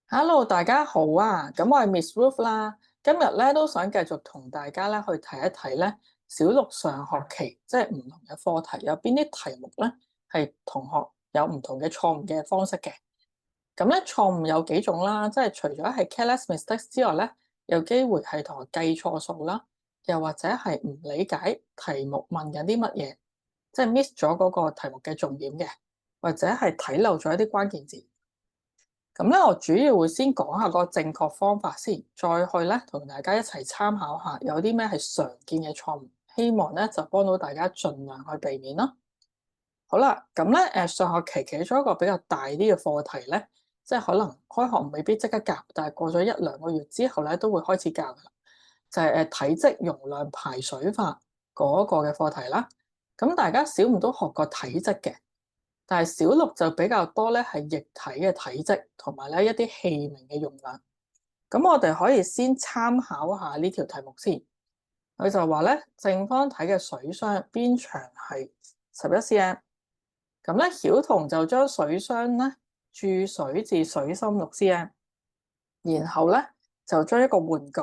Hello，大家好啊！咁我係 Miss Ruth 啦，今日咧都想繼續同大家咧去睇一睇咧小六上學期即係唔同嘅課題有邊啲題目咧係同學有唔同嘅錯誤嘅方式嘅。咁咧錯誤有幾種啦，即係除咗係 careless mistakes 之外咧，有機會係同學計錯數啦，又或者係唔理解題目問緊啲乜嘢，即係 miss 咗嗰個題目嘅重點嘅，或者係睇漏咗一啲關鍵字。咁咧，我主要會先講下個正確方法先，再去咧同大家一齊參考下有啲咩係常見嘅錯誤，希望咧就幫到大家盡量去避免啦。好啦，咁咧上學期其中一個比較大啲嘅課題咧，即係可能開學未必即刻教，但係過咗一兩個月之後咧都會開始教噶啦，就係體積容量排水法嗰個嘅課題啦。咁大家小五都學過體積嘅。但係小六就比較多咧，係液體嘅體積同埋咧一啲器皿嘅容量。咁我哋可以先參考下呢條題目先。佢就話咧，正方體嘅水箱邊長係11 cm。咁咧，曉彤就將水箱咧注水至水深6 cm，然後咧就將一個玩具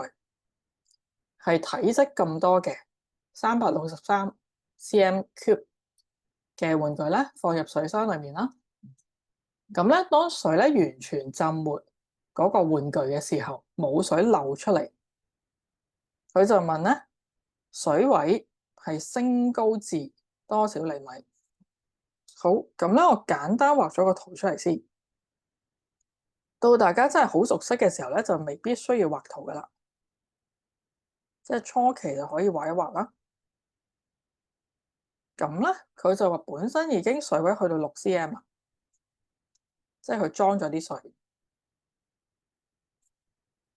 係體積咁多嘅363 cm³嘅玩具咧放入水箱裏面啦。咁咧，當水咧完全浸沒嗰個玩具嘅時候，冇水流出嚟，佢就問咧水位係升高至多少厘米？好，咁咧我簡單畫咗個圖出嚟先。到大家真係好熟悉嘅時候咧，就未必需要畫圖噶啦，即係初期就可以畫一畫啦。咁咧，佢就話本身已經水位去到6 cm 啊，即係佢裝咗啲水。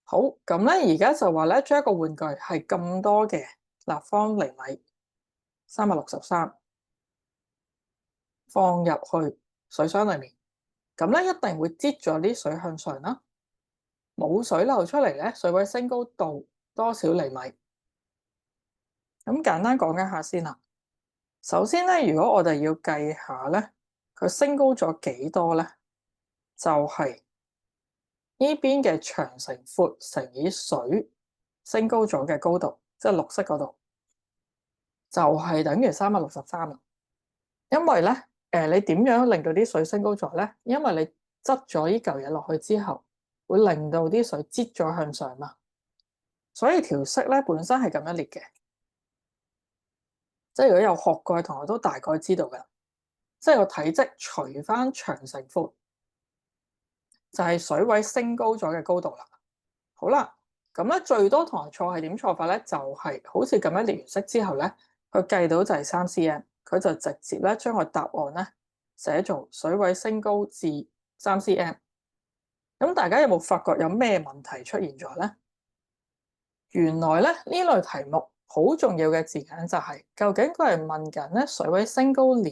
好，咁咧而家就話咧，將一個玩具係咁多嘅立方厘米363放入去水箱裏面，咁咧一定會擠咗啲水向上啦。冇水流出嚟咧，水位升高到多少厘米？咁簡單講一下先啦。首先咧，如果我哋要計下咧，佢升高咗幾多咧？就係呢邊嘅長乘闊乘以水升高咗嘅高度，即係綠色嗰度，就係等於363啦。因為咧，你點樣令到啲水升高咗咧？因為你擠咗呢嚿嘢落去之後，會令到啲水擠咗向上嘛。所以條式咧本身係咁樣列嘅，即係如果有學過嘅同學都大概知道㗎。即係個體積除翻長乘闊，就係水位升高咗嘅高度啦。好啦，咁咧最多同學錯係點錯法咧？就係好似咁樣列完式之後咧，佢計到就係3 cm，佢就直接咧將個答案咧寫做水位升高至3 cm。咁大家有冇發覺有咩問題出現咗咧？原來咧呢類題目好重要嘅字眼就係究竟佢係問緊咧水位升高了，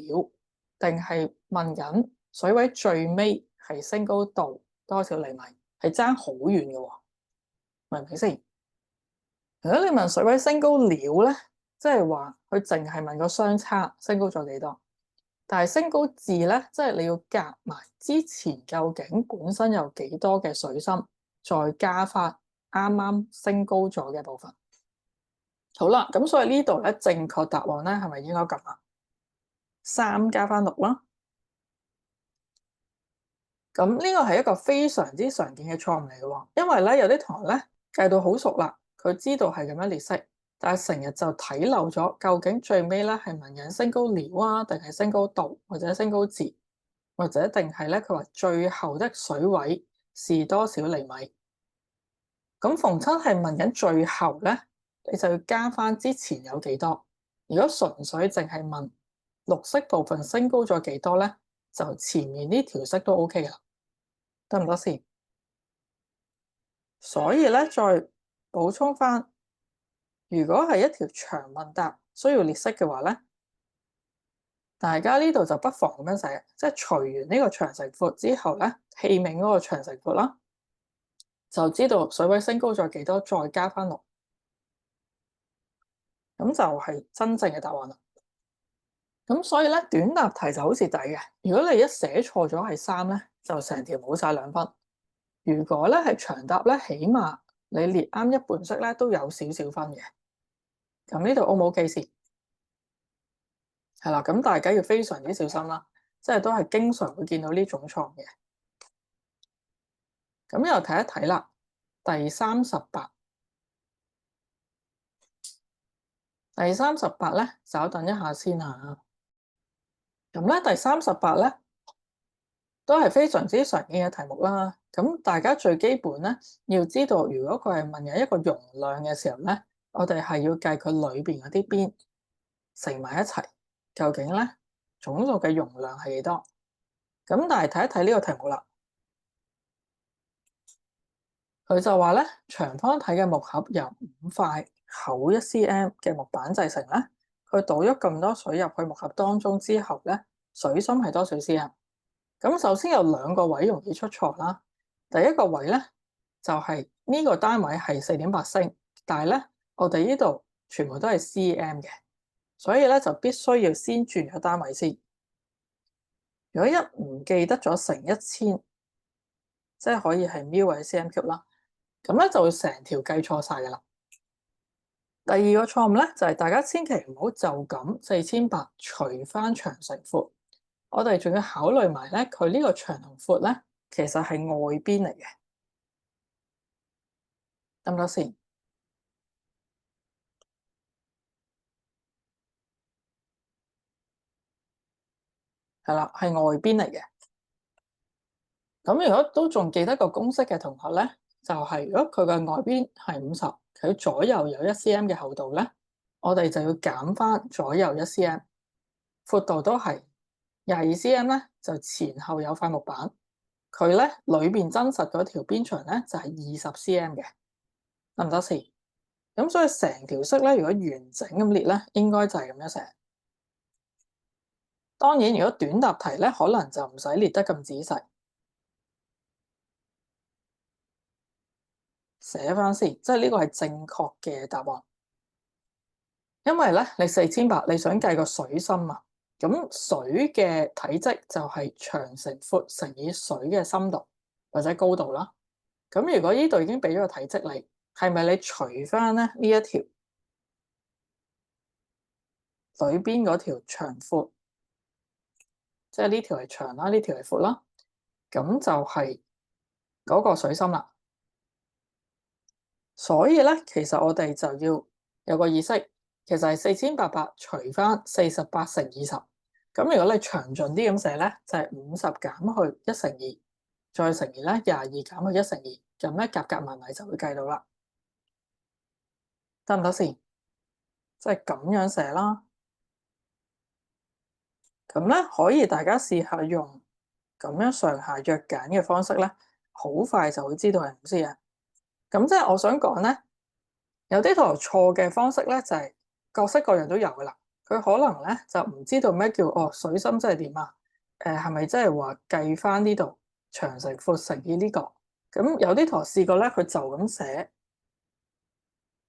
定係問緊水位最尾係升高到多少厘米？係爭好遠嘅喎，明唔明先？如果你問水位升高了咧，即係話佢淨係問個相差升高咗幾多，但係升高至咧，即係你要夾埋之前究竟本身有幾多嘅水深，再加翻啱啱升高咗嘅部分。好啦，咁所以呢度咧正確答案咧係咪應該咁啊？3加翻6啦。咁呢個係一個非常之常見嘅錯誤嚟嘅喎，因為咧有啲同學咧計到好熟啦，佢知道係咁樣列式，但係成日就睇漏咗究竟最尾咧係問緊升高了啊，定係升高度或者升高至，或者定係咧佢話最後的水位是多少厘米？咁逢親係問緊最後咧，你就要加翻之前有幾多。如果純粹淨係問綠色部分升高咗幾多咧，就前面呢條式都 OK 啦。得唔得先？所以咧，再補充翻，如果係一條長問答需要列式嘅話咧，大家呢度就不妨咁樣寫，即係除完呢個長乘闊之後咧，器皿嗰個長乘闊啦，就知道水位升高咗幾多，再加翻6，咁就係真正嘅答案啦。咁所以咧，短答題就好蝕底嘅。如果你一寫錯咗係3咧，就成條冇晒2分。如果咧係長答咧，起碼你列啱一半式咧都有少少分嘅。咁呢度 O 冇記事？係啦，咁大家要非常之小心啦，即係都係經常會見到呢種錯嘅。咁又睇一睇啦，第38咧，稍等一下先嚇。咁咧第38咧都係非常之常見嘅題目啦。咁大家最基本咧要知道，如果佢係問有一個容量嘅時候咧，我哋係要計佢裏邊嗰啲邊乘埋一齊，究竟咧總數嘅容量係幾多？咁但係睇一睇呢個題目啦，佢就話咧長方體嘅木盒由5塊厚1cm 嘅木板製成咧，佢倒咗咁多水入去木盒當中之後咧，水深係多少 cm？咁首先有2個位容易出錯啦。第一個位咧就係呢個單位係4.8升，但係咧我哋呢度全部都係 cm 嘅，所以咧就必須要先轉咗單位先。如果一唔記得咗乘1000，即係可以係 μ 或者 cm³啦，咁咧就會成條計錯晒㗎啦。第二個錯誤咧就係大家千祈唔好就咁4800除翻長乘闊，我哋仲要考慮埋咧佢呢個長同闊咧其實係外邊嚟嘅，得唔得先？係啦，係外邊嚟嘅。咁如果都仲記得個公式嘅同學咧，就係如果佢嘅外邊係50，佢左右有1cm 嘅厚度咧，我哋就要減翻左右1cm，闊度都係22cm咧，就前後有塊木板，佢咧裏邊真實嗰條邊長咧就係20cm 嘅，得唔得先？咁所以成條式咧，如果完整咁列咧，應該就係咁樣寫。當然，如果短答題咧，可能就唔使列得咁仔細。寫翻先，即係呢個係正確嘅答案。因為咧，你4800，你想計個水深啊，咁水嘅體積就係長乘闊乘以水嘅深度或者高度啦。咁如果呢度已經俾咗個體積你，係咪你除翻咧呢一條裏邊嗰條長闊，即係呢條係長啦，呢條係闊啦，咁就係嗰個水深啦。所以咧，其實我哋就要有個意識，其實係4800除翻48乘20。咁如果你詳盡啲咁寫咧，就係50減去1乘2，再乘以咧22減去1乘2，咁咧夾夾埋埋就會計到啦，得唔得先？即係咁樣寫啦。咁咧可以大家試下用咁樣上下約減嘅方式咧，好快就會知道係唔知啊。咁即係我想講咧。有啲同學錯嘅方式咧，就係各式各樣都有噶啦。佢可能咧就唔知道咩叫水深即係點啊？係咪即係話計翻呢度長乘闊乘以呢個？咁有啲同學試過咧，佢就咁寫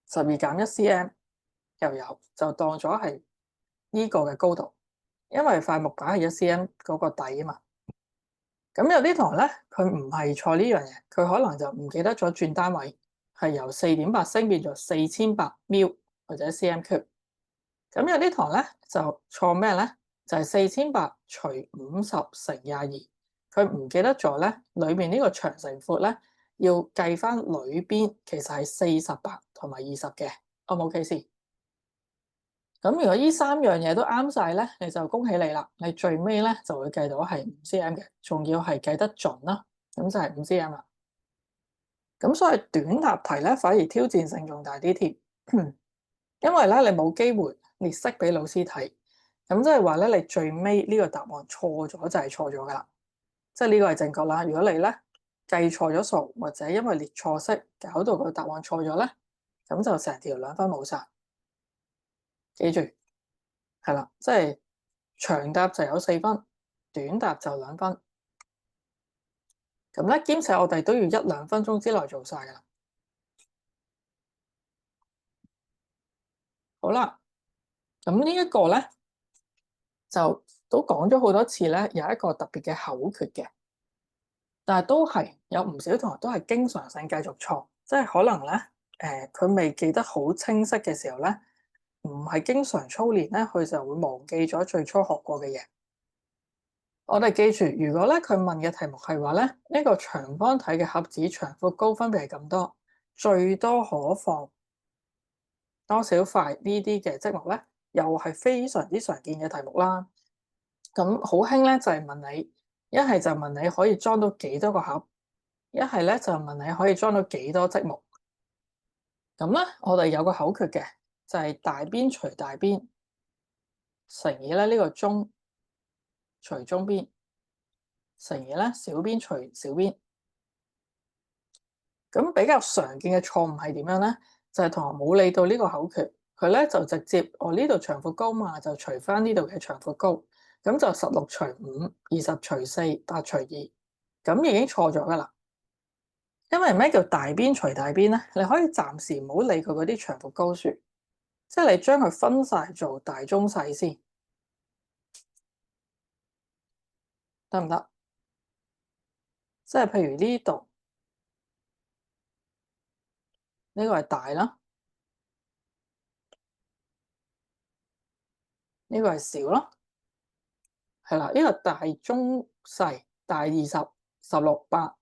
12減1cm 又有，就當咗係呢個嘅高度，因為塊木板係1cm 嗰個底啊嘛。咁有啲同學咧，佢唔係錯呢樣嘢，佢可能就唔記得咗轉單位。係由4.8升變做4800 μ 或者 cm³。咁有啲堂咧就錯咩咧？就係4800除50乘22，佢唔記得咗咧，裏面呢個長乘闊咧要計翻裏邊其實係48同埋20嘅。我冇記先。咁如果呢3樣嘢都啱晒咧，你就恭喜你啦！你最尾咧就會計到係5cm嘅，仲要係計得準啦。咁就係5cm啦。咁所以短答題咧，反而挑戰性仲大啲添，因為咧你冇機會列式俾老師睇，咁即係話咧你最尾呢個答案錯咗就係錯咗噶啦，即係呢個係正確啦。如果你咧計錯咗數，或者因為列錯式搞到個答案錯咗咧，咁就成條2分冇晒。記住係啦，即係長答就有4分，短答就2分。咁咧兼且我哋都要1-2分鐘之內做晒噶啦。好啦，咁呢一個咧就都講咗好多次咧，有一個特別嘅口訣嘅。但係都係有唔少同學都係經常性繼續錯，即係可能咧佢未記得好清晰嘅時候咧，唔係經常操練咧，佢就會忘記咗最初學過嘅嘢。我哋記住，如果咧佢問嘅題目係話咧，呢個長方體嘅盒子長闊高分別係咁多，最多可放多少塊呢啲嘅積木咧，又係非常之常見嘅題目啦。咁好興咧就係問你，一係就問你可以裝到幾多個盒，一係咧就問你可以裝到幾多積木。咁咧我哋有個口訣嘅，就係大邊除大邊乘以咧呢個中除中邊乘以咧小邊除小邊。咁比較常見嘅錯誤係點樣咧？就係同學冇理到呢個口訣，佢咧就直接呢度長闊高嘛，就除翻呢度嘅長闊高，咁就16除5、20除4、8除2，咁已經錯咗噶啦。因為咩叫大邊除大邊咧？你可以暫時唔好理佢嗰啲長闊高數，即係你將佢分晒做大中細先，得唔得？即係譬如呢度呢個係大啦，呢個係小啦，係啦，呢個大中細，大20、16、8，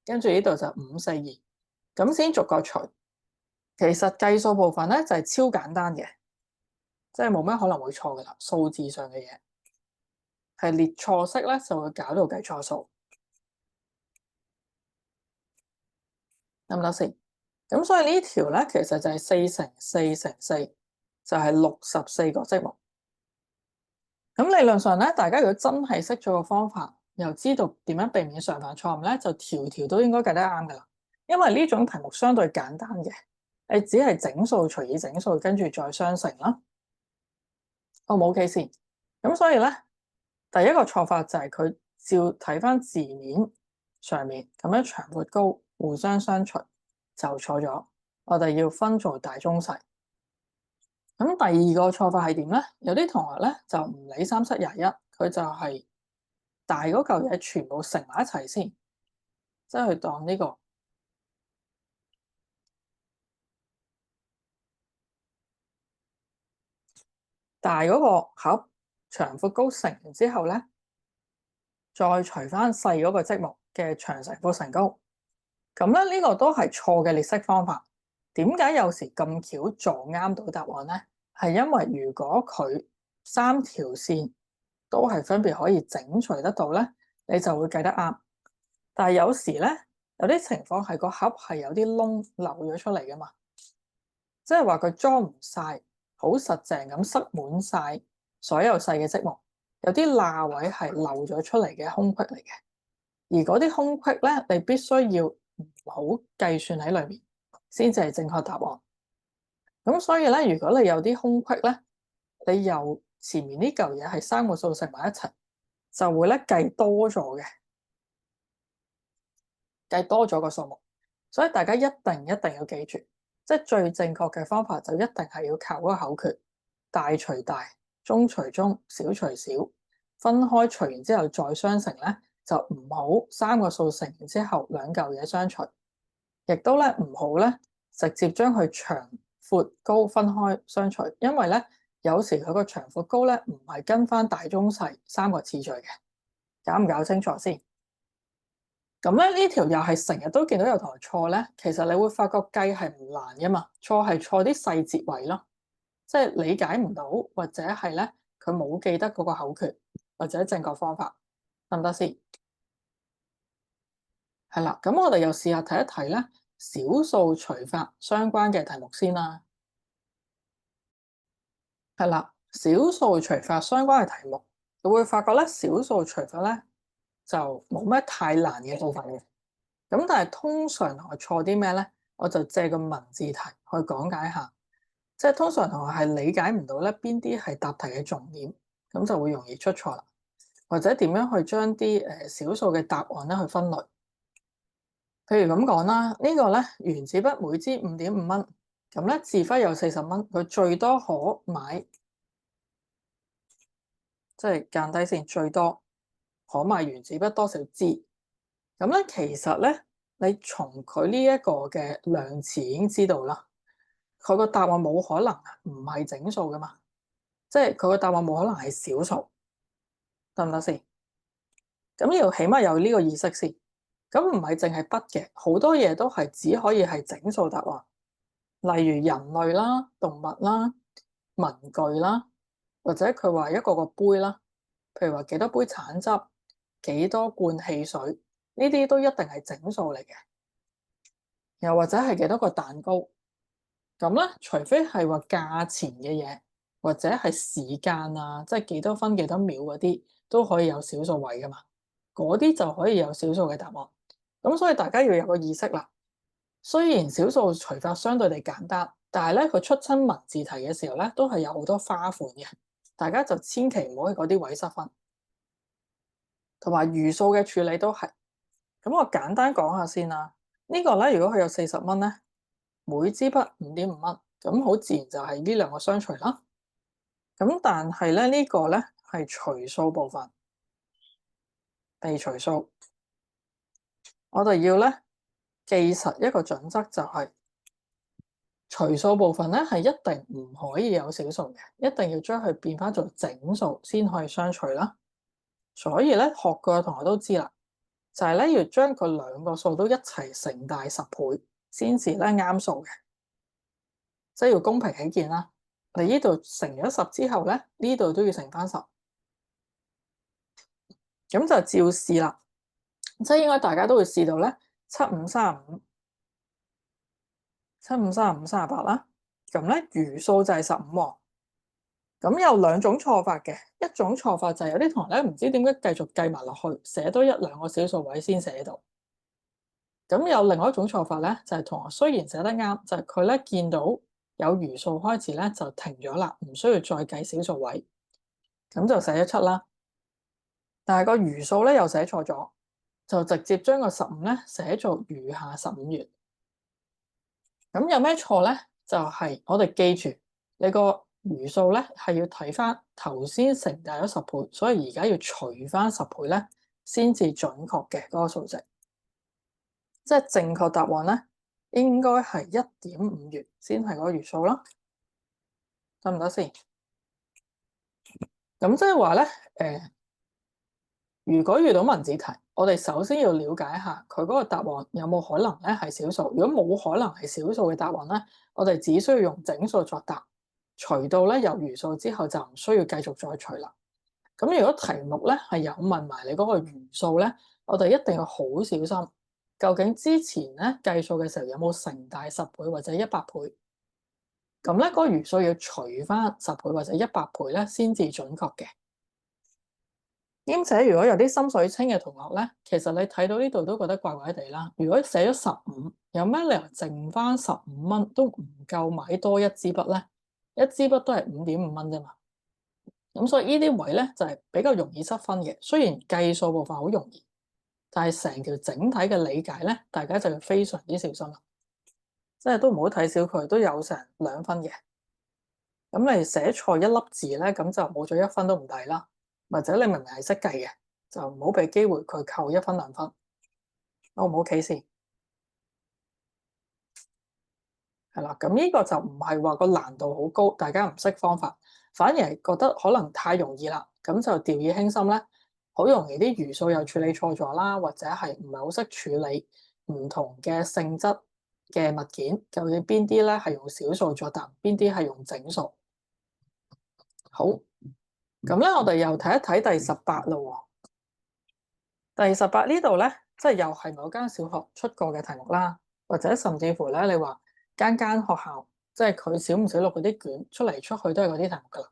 跟住呢度就5、4、2，咁先逐個除。其實計數部分咧就係超簡單嘅，即係冇咩可能會錯噶啦。數字上嘅嘢係列錯式咧，就會搞到計錯數，得唔得先？咁所以呢條咧其實就係4乘4乘4，就係64個積木。咁理論上咧，大家如果真係識咗個方法，又知道點樣避免常犯錯誤咧，就條條都應該計得啱噶啦。因為呢種題目相對簡單嘅，你只係整數除以整數，跟住再相乘啦。我冇記先。咁所以咧，第一個錯法就係佢照睇翻字面上面咁樣長闊高互相除就錯咗。我哋要分做大中細。咁第二個錯法係點咧？有啲同學咧就唔理3、7、21，佢就係大嗰嚿嘢全部乘埋一齊先，即係去當呢個大嗰個盒長闊高乘完之後咧，再除翻細嗰個積木嘅長乘闊乘高。咁咧呢個都係錯嘅列式方法。點解有時咁巧撞啱到答案咧？係因為如果佢3條線都係分別可以整除得到咧，你就會計得啱。但係有時咧，有啲情況係個盒係有啲窿漏咗出嚟噶嘛，即係話佢裝唔晒，好實淨咁塞滿晒所有細嘅積木，有啲罅位係漏咗出嚟嘅空隙嚟嘅。而嗰啲空隙咧，你必須要唔好計算喺裏面，先至係正確答案。咁所以咧，如果你有啲空隙咧，你由前面呢嚿嘢係3個數乘埋一齊，就會咧計多咗嘅，計多咗個數目。所以大家一定要記住，即係最正確嘅方法就一定係要靠嗰個口訣：大除大，中除中，小除小，分開除完之後再相乘咧，就唔好3個數乘完之後兩嚿嘢相除，亦都咧唔好咧直接將佢長闊高分開相除，因為咧有時佢個長闊高咧唔係跟翻大中細3個次序嘅，搞唔搞清楚先？咁咧呢條又係成日都見到有同學錯咧，其實你會發覺計係唔難噶嘛，錯係錯啲細節位咯，即係理解唔到或者係咧佢冇記得嗰個口訣或者正確方法，得唔得先？係啦，咁我哋又試下睇一睇咧小數除法相關嘅題目先啦。係啦，小數除法相關嘅題目，你會發覺咧小數除法咧就冇咩太難嘅部分嘅。咁但係通常同學錯啲咩咧？我就借個文字題去講解下，即係通常同學係理解唔到咧邊啲係答題嘅重點，咁就會容易出錯啦。或者點樣去將啲小數嘅答案咧去分類？譬如咁講啦，呢個咧原子筆每支5.5蚊，咁咧字徽有40蚊，佢最多可買，即係間低線最多可買原子筆多少支？咁咧，其實咧，你從佢呢一個嘅量詞已經知道啦，佢個答案冇可能唔係整數噶嘛，即係佢個答案冇可能係小數，得唔得先？咁要起碼有呢個意識先。咁唔係淨係筆嘅，好多嘢都係只可以係整數答案，例如人類啦、動物啦、文具啦，或者佢話一個個杯啦，譬如話幾多杯橙汁、幾多罐汽水，呢啲都一定係整數嚟嘅。又或者係幾多個蛋糕，咁咧，除非係話價錢嘅嘢，或者係時間啊，即係幾多分幾多秒嗰啲，都可以有小數位噶嘛。嗰啲就可以有小數嘅答案。咁所以大家要有個意識啦。雖然小數除法相對地簡單，但係咧佢出親文字題嘅時候咧，都係有好多花款嘅。大家就千祈唔好去嗰啲位失分。同埋餘數嘅處理都係。咁我簡單講下先啦。呢個咧，如果佢有40蚊咧，每支筆5.5蚊，咁好自然就係呢兩個相除啦。咁但係咧，呢個咧係除數部分，被除數。我哋要咧記實一個準則，就係除數部分咧係一定唔可以有小數嘅，一定要將佢變翻做整數先可以相除啦。所以咧，學過嘅同學都知啦，就係咧要將佢兩個數都一齊乘大10倍先至咧啱數嘅，即係要公平起見啦。你呢度乘咗10之後咧，呢度都要乘翻10，咁就照試啦。即係應該大家都會試到咧，7535、753538啦。咁咧餘數就係15喎。咁有兩種錯法嘅，一種錯法就係有啲同學咧唔知點解繼續計埋落去，寫多1、2個小數位先寫到。咁有另外一種錯法咧，就係同學雖然寫得啱，就係佢咧見到有餘數開始咧就停咗啦，唔需要再計小數位，咁就寫咗7啦。但係個餘數咧又寫錯咗，就直接將個15咧寫做餘下15元。咁有咩錯咧？就係我哋記住你個餘數咧係要睇翻頭先乘大咗10倍，所以而家要除翻10倍咧先至準確嘅嗰個數值。即係正確答案咧，應該係1.5元先係嗰個餘數啦，得唔得先？咁即係話咧，如果遇到文字題，我哋首先要了解一下佢嗰個答案有冇可能咧係小數。如果冇可能係小數嘅答案咧，我哋只需要用整數作答，除到咧有餘數之後就唔需要繼續再除啦。咁如果題目咧係有問埋你嗰個餘數咧，我哋一定要好小心。究竟之前咧計數嘅時候有冇乘大10倍或者100倍？咁咧嗰個餘數要除翻10倍或者100倍咧先至準確嘅。兼且如果有啲心水清嘅同學咧，其實你睇到呢度都覺得怪怪地啦。如果寫咗15，有咩理由剩翻15蚊都唔夠買多一支筆咧？一支筆都係5.5蚊啫嘛。咁所以呢啲位咧就係比較容易失分嘅。雖然計數部分好容易，但係成條整體嘅理解咧，大家就要非常之小心啦。即係都唔好睇小佢，都有成2分嘅。咁你寫錯一粒字咧，咁就冇咗1分都唔抵啦。或者你明明係識計嘅，就唔好俾機會佢扣1分2分。O 唔 OK先？係啦，咁呢個就唔係話個難度好高，大家唔識方法，反而係覺得可能太容易啦，咁就掉以輕心咧，好容易啲餘數又處理錯咗啦，或者係唔係好識處理唔同嘅性質嘅物件，究竟邊啲咧係用小數作答，邊啲係用整數？好，咁咧我哋又睇一睇第18咯。第18呢度咧，即係又係某間小學出過嘅題目啦，或者甚至乎咧，你話間學校即係佢小5、小6嗰啲卷出嚟出去都係嗰啲題目噶啦。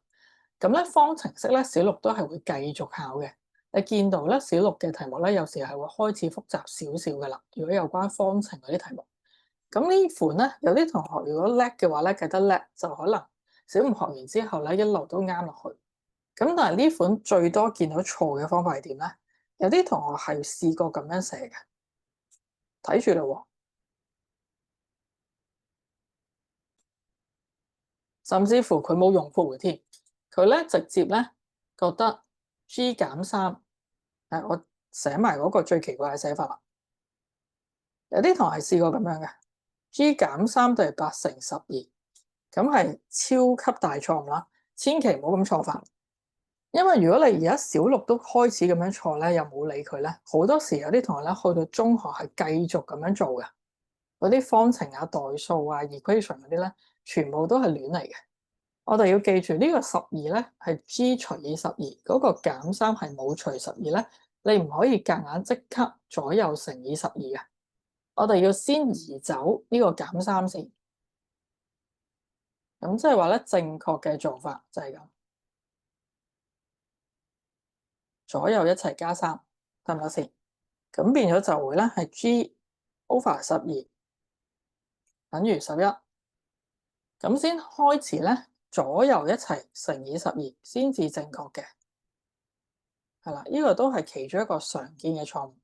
咁咧方程式咧，小6都係會繼續考嘅。你見到咧小6嘅題目咧，有時係會開始複雜少少噶啦。如果有關方程嗰啲題目，咁呢款咧有啲同學如果叻嘅話咧，計得叻就可能小5學完之後咧一路都啱落去。咁但係呢款最多見到錯嘅方法係點咧？有啲同學係試過咁樣寫嘅，睇住啦喎，甚至乎佢冇用括弧添，佢咧直接咧覺得 G 減3，我寫埋嗰個最奇怪嘅寫法啦。有啲同學係試過咁樣嘅，G 減3等於8乘12，咁係超級大錯誤啦，千祈唔好咁錯法。因為如果你而家小六都開始咁樣錯咧，又冇理佢咧，好多時有啲同學咧去到中學係繼續咁樣做嘅，嗰啲方程啊、代數啊、equation 嗰啲咧，全部都係亂嚟嘅。我哋要記住呢個12咧係 G 除以12，嗰個減3係冇除12咧，你唔可以夾硬即刻左右乘以12嘅。我哋要先移走呢個減3先。咁即係話咧，正確嘅做法就係咁。左右一齊加3，得唔得先？咁變咗就會咧係 G over 12等於11，咁先開始咧左右一齊乘以12先至正確嘅，係啦，呢個都係其中一個常見嘅錯誤。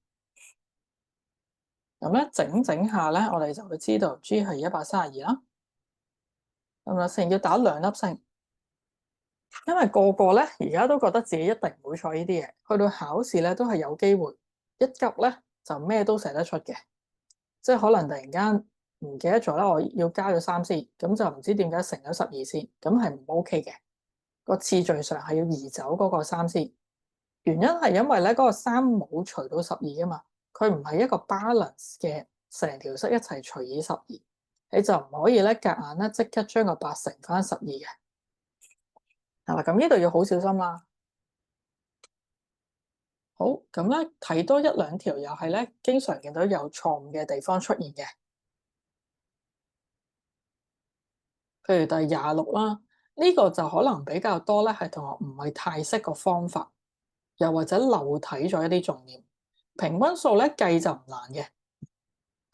咁咧整下咧，我哋就會知道 G 係132啦，係咪先？要打2粒星，因為個個咧而家都覺得自己一定唔會錯呢啲嘢，去到考試咧都係有機會一急咧就咩都寫得出嘅，即係可能突然間唔記得咗啦，我要加咗3先，咁就唔知點解乘咗12先，咁係唔 OK 嘅。個次序上係要移走嗰個3先，原因係因為咧嗰個3冇除到12啊嘛，佢唔係一個 balance 嘅成條式一齊除以12，你就唔可以咧夾硬咧即刻將個8乘翻12嘅。係啦，咁呢度要好小心啦。好，咁咧睇多1-2條又係咧經常見到有錯誤嘅地方出現嘅，譬如第26啦，呢個就可能比較多咧，係同學唔係太識個方法，又或者漏睇咗一啲重點。平均數咧計就唔難嘅，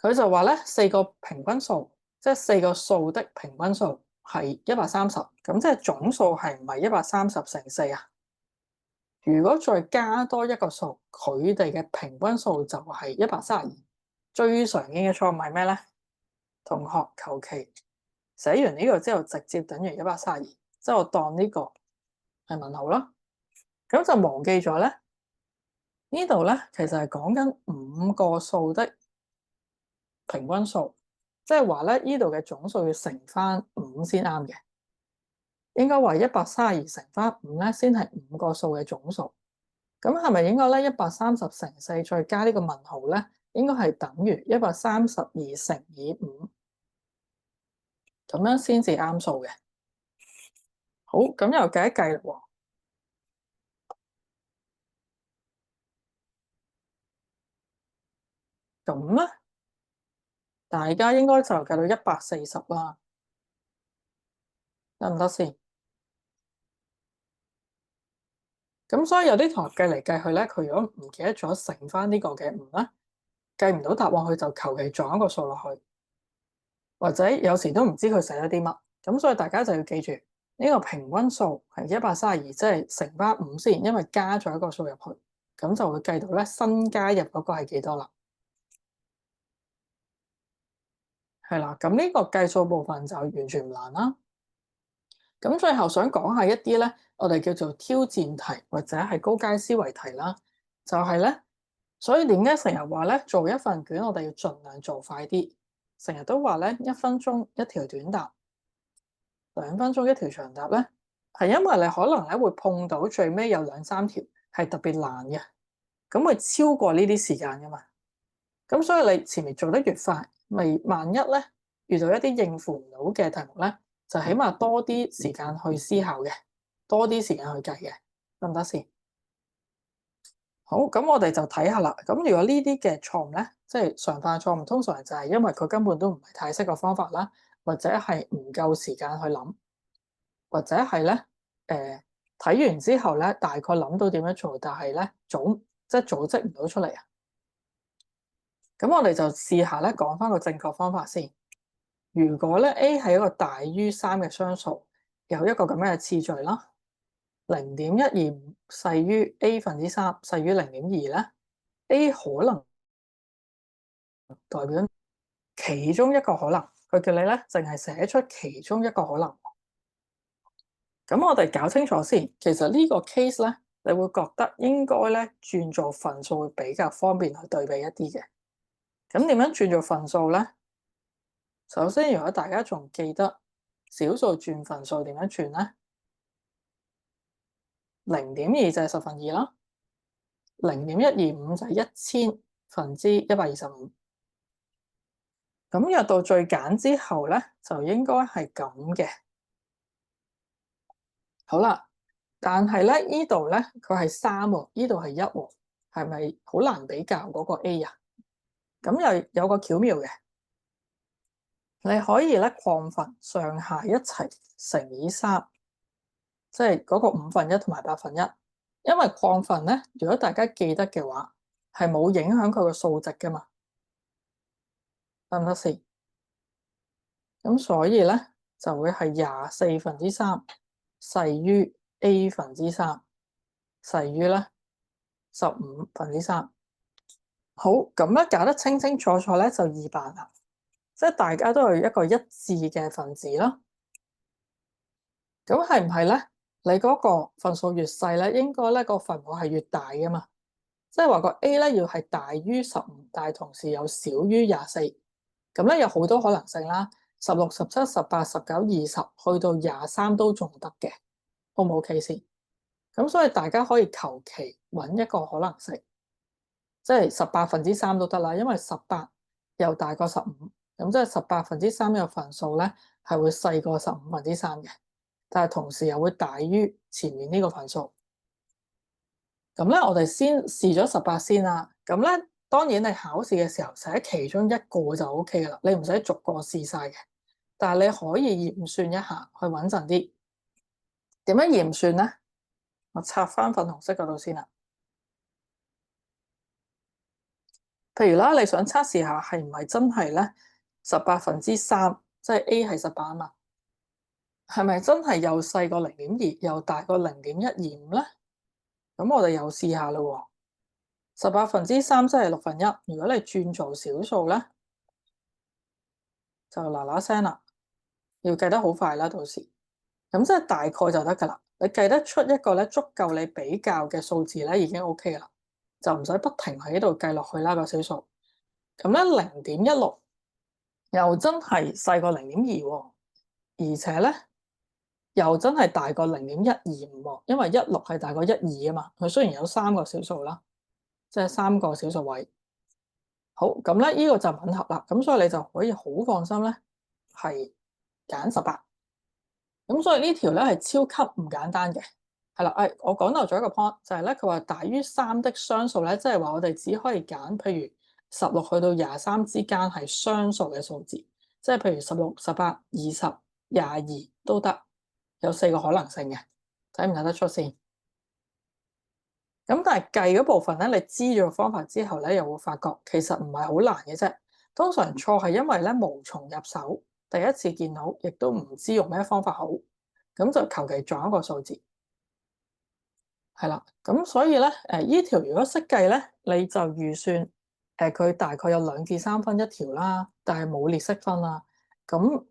佢就話咧4個平均數，即係4個數的平均數係130，咁即係總數係唔係130乘4啊？如果再加多一個數，佢哋嘅平均數就係132。最常見嘅錯誤係咩咧？同學求其寫完呢個之後，直接等於132，即係我當呢個係問號啦。咁就忘記咗咧，呢度咧其實係講緊5個數的平均數，即係話咧呢度嘅總數要乘翻5先啱嘅。應該話132乘翻5咧，先係5個數嘅總數。咁係咪應該咧130乘4再加呢個問號咧？應該係等於132乘以5，咁樣先至啱數嘅。好，咁又計一計啦喎。咁咧，大家應該就計到140啦，得唔得先？咁所以有啲同學計嚟計去咧，佢如果唔記得咗乘翻呢個嘅5咧，計唔到答案，佢就求其撞一個數落去，或者有時都唔知佢寫咗啲乜。咁所以大家就要記住呢個平均數係132，即係乘翻5先，因為加咗一個數入去，咁就會計到咧新加入嗰個係幾多啦。係啦，咁呢個計數部分就完全唔難啦。咁最後想講下一啲咧，我哋叫做挑戰題或者係高階思維題啦，就係咧，所以點解成日話咧做一份卷，我哋要盡量做快啲，成日都話咧1分鐘一條短答，2分鐘一條長答咧，係因為你可能咧會碰到最尾有2-3條係特別難嘅，咁會超過呢啲時間噶嘛，咁所以你前面做得越快，咪萬一咧遇到一啲應付唔到嘅題目咧，就起碼多啲時間去思考嘅，多啲時間去計嘅，得唔得先？好，咁我哋就睇下啦。咁如果呢啲嘅錯誤咧，即係常犯錯誤，通常就係因為佢根本都唔係太識個方法啦，或者係唔夠時間去諗，或者係咧睇完之後咧，大概諗到點樣做，但係咧組織唔到出嚟啊。咁我哋就試下咧講翻個正確方法先。如果咧 A 係一個大於3嘅雙數，有一個咁樣嘅次序啦，0.125細於 A 分之3細於0.2咧 ，A 可能代表其中一個可能，佢叫你咧淨係寫出其中一個可能。咁我哋搞清楚先，其實呢個 case 咧，你會覺得應該咧轉做份數會比較方便去對比一啲嘅。咁點樣轉做分數咧？首先，如果大家仲記得小數轉分數點樣轉咧？0.2就係2/10啦，0.125就係1000分之125。咁約到最簡之後咧，就應該係咁嘅。好啦，但係咧呢度咧佢係3喎，呢度係1喎，係咪好難比較嗰個 A 啊？咁又有個巧妙嘅，你可以咧擴分上下一齊乘以3，即係嗰個1/5同埋1/8。因為擴分咧，如果大家記得嘅話，係冇影響佢個數值噶嘛，得唔得先？咁所以咧就會係24/3細於 A/3細於咧15/3。好，咁咧搞得清清楚楚咧就易辦啦，即係大家都係一個一致嘅分子啦。咁係唔係咧？你嗰個分數越細咧，應該咧個分母係越大噶嘛？即係話個 A 咧要係大於15，但係同時又少於24。咁咧有好多可能性啦，16、17、18、19、20去到23都仲得嘅，O 唔 OK 先？咁所以大家可以求其揾一個可能性，即係18/3都得啦，因為18又大過15，咁即係18/3嘅分數咧係會細過15/3嘅。但係同時又會大於前面呢個分數。咁咧，我哋先試咗18先啦。咁咧，當然你考試嘅時候寫其中一個就 OK 噶啦，你唔使逐個試晒嘅。但係你可以驗算一下，去穩陣啲。點樣驗算咧？我插翻粉紅色嗰度先啦。譬如啦，你想測試下係唔係真係咧18/3，即係 A 係18啊嘛？係咪真係又細過0.2，又大過0.125咧？咁我哋又試下啦喎。18/3即係1/6。如果你轉做小數咧，就嗱嗱聲啦，要計得好快啦，到時咁即係大概就得噶啦。你計得出一個咧足夠你比較嘅數字咧，已經 OK 噶啦，就唔使不停喺度計落去啦個小數。咁咧0.16又真係細過0.2喎，而且咧又真係大過0.125喎，因為16係大過12啊嘛。佢雖然有3個小數啦，即係3個小數位。好，咁咧呢個就吻合啦，咁所以你就可以好放心咧，係揀18。咁所以呢條咧係超級唔簡單嘅，係啦，我講漏咗一個 point，就係咧佢話大於3的雙數咧，即係話我哋只可以揀，譬如16去到23之間係雙數嘅數字，即係譬如16、18、20、22都得，有4個可能性嘅，睇唔睇得出先？咁但係計嗰部分咧，你知咗方法之後咧，又會發覺其實唔係好難嘅啫。通常錯係因為咧無從入手，第一次見到，亦都唔知用咩方法好，咁就求其撞一個數字，係啦。咁所以咧，呢條如果識計咧，你就預算佢大概有2至3分一條啦，但係冇列式分啦。咁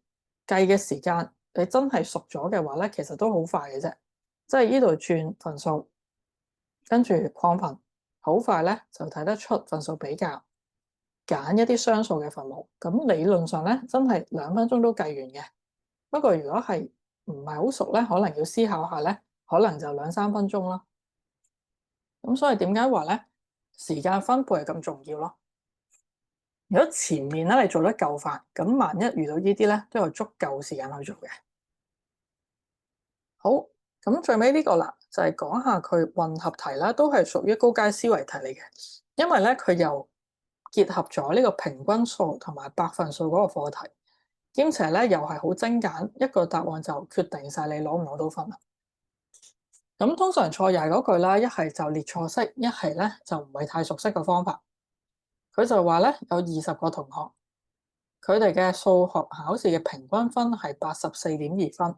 計嘅時間，你真係熟咗嘅話咧，其實都好快嘅啫，即係呢度轉分數。跟住擴分，好快咧就睇得出分數比較，揀一啲雙數嘅分母。咁理論上咧，真係2分鐘都計完嘅。不過如果係唔係好熟咧，可能要思考下咧，可能就2、3分鐘啦。咁所以點解話咧時間分配係咁重要咯？如果前面咧你做得夠快，咁萬一遇到呢啲咧，都有足夠時間去做嘅。好，咁最尾呢個啦，就係講下佢混合題啦，都係屬於高階思維題嚟嘅，因為咧佢又結合咗呢個平均數同埋百分數嗰個課題，兼且咧又係好精簡，一個答案就決定晒你攞唔攞到分啦。咁通常錯又係嗰句啦，一係就列錯式，一係咧就唔係太熟悉嘅方法。佢就話咧有20個同學，佢哋嘅數學考試嘅平均分係84.2分。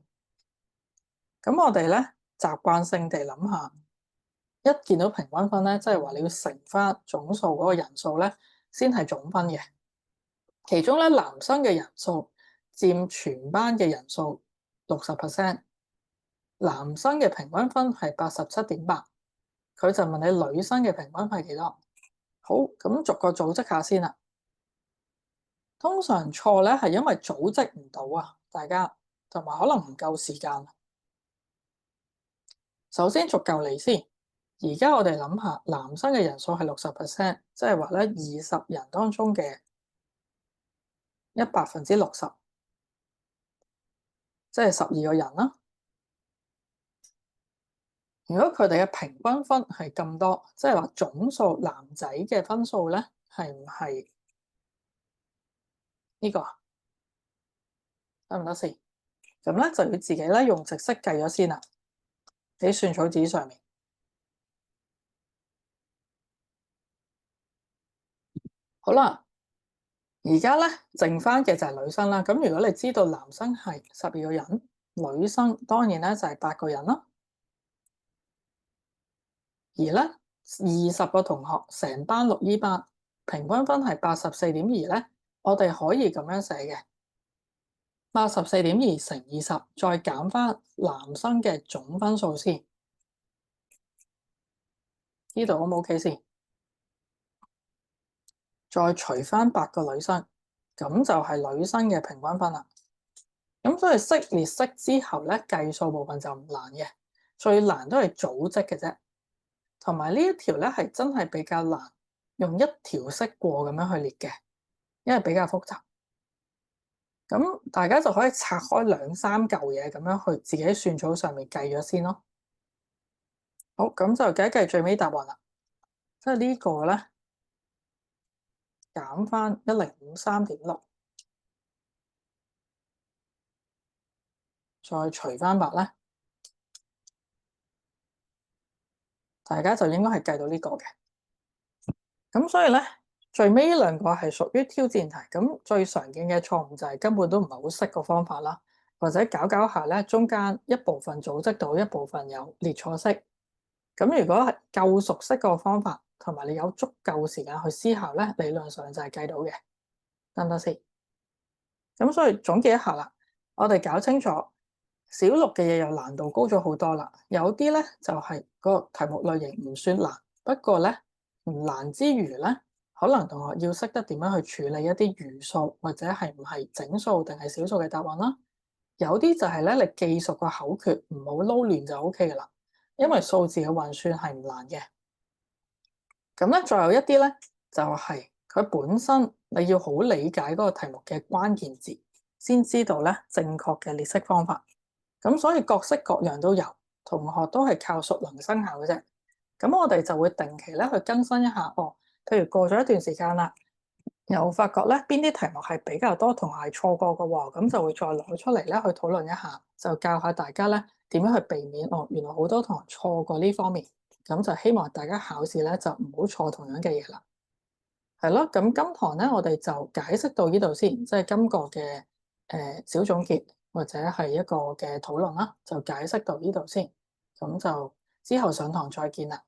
咁我哋咧習慣性地諗下，一見到平均分咧，即係話你要乘翻總數嗰個人數咧，先係總分嘅。其中咧男生嘅人數佔全班嘅人數60%，男生嘅平均分係87.8，佢就問你女生嘅平均分係幾多？好，咁逐個組織下先啦。通常錯咧係因為組織唔到啊，大家同埋可能唔夠時間。首先逐舊嚟先，而家我哋諗下，男生嘅人數係60%，即係話咧20人當中嘅60%，即係12個人啦。如果佢哋嘅平均分係咁多，即係話總數男仔嘅分數咧，係唔係呢個啊？得唔得先？咁咧就要自己咧用直式計咗先啦，喺算草紙上面。好啦，而家咧剩翻嘅就係女生啦。咁如果你知道男生係12個人，女生當然咧就係8個人啦。而咧20個同學成班6E班，平均分係84.2咧，我哋可以咁樣寫嘅：84.2乘20，再減翻男生嘅總分數先。呢度 O 唔 OK 先？再除翻8個女生，咁就係女生嘅平均分啦。咁所以識列式之後咧，計數部分就唔難嘅，最難都係組織嘅啫。同埋呢一條咧係真係比較難用一條式過咁樣去列嘅，因為比較複雜。咁大家就可以拆開2、3嚿嘢咁樣去自己喺算草上面計咗先咯。好，咁就計一計最尾答案啦，即係呢個咧減翻1053.6，再除翻8咧，大家就應該係計到呢個嘅。咁所以咧，最尾呢2個係屬於挑戰題。咁最常見嘅錯誤就係根本都唔係好識個方法啦，或者搞下咧，中間一部分組織到，一部分有列錯式。咁如果係夠熟悉個方法，同埋你有足夠時間去思考咧，理論上就係計到嘅，得唔得先？咁所以總結一下啦，我哋搞清楚小六嘅嘢又難度高咗好多啦。有啲咧就係個題目類型唔算難，不過咧唔難之餘咧，可能同學要識得點樣去處理一啲餘數，或者係唔係整數定係小數嘅答案啦。有啲就係咧，你記熟個口訣，唔好撈亂就 OK 噶啦。因為數字嘅運算係唔難嘅。咁咧，再有一啲咧，就係佢本身你要好理解嗰個題目嘅關鍵字，先知道咧正確嘅列式方法。咁所以各式各樣都有，同學都係靠熟能生巧嘅啫。咁我哋就會定期咧去更新一下。哦，譬如過咗一段時間啦，又發覺咧邊啲題目係比較多同學係錯過嘅喎，咁就會再攞出嚟咧去討論一下，就教下大家咧點樣去避免。哦，原來好多同學錯過呢方面，咁就希望大家考試咧就唔好錯同樣嘅嘢啦。係咯，咁今堂咧我哋就解釋到呢度先，即係今個嘅小總結或者係一個嘅討論啦，就解釋到呢度先。咁就之後上堂再見啦。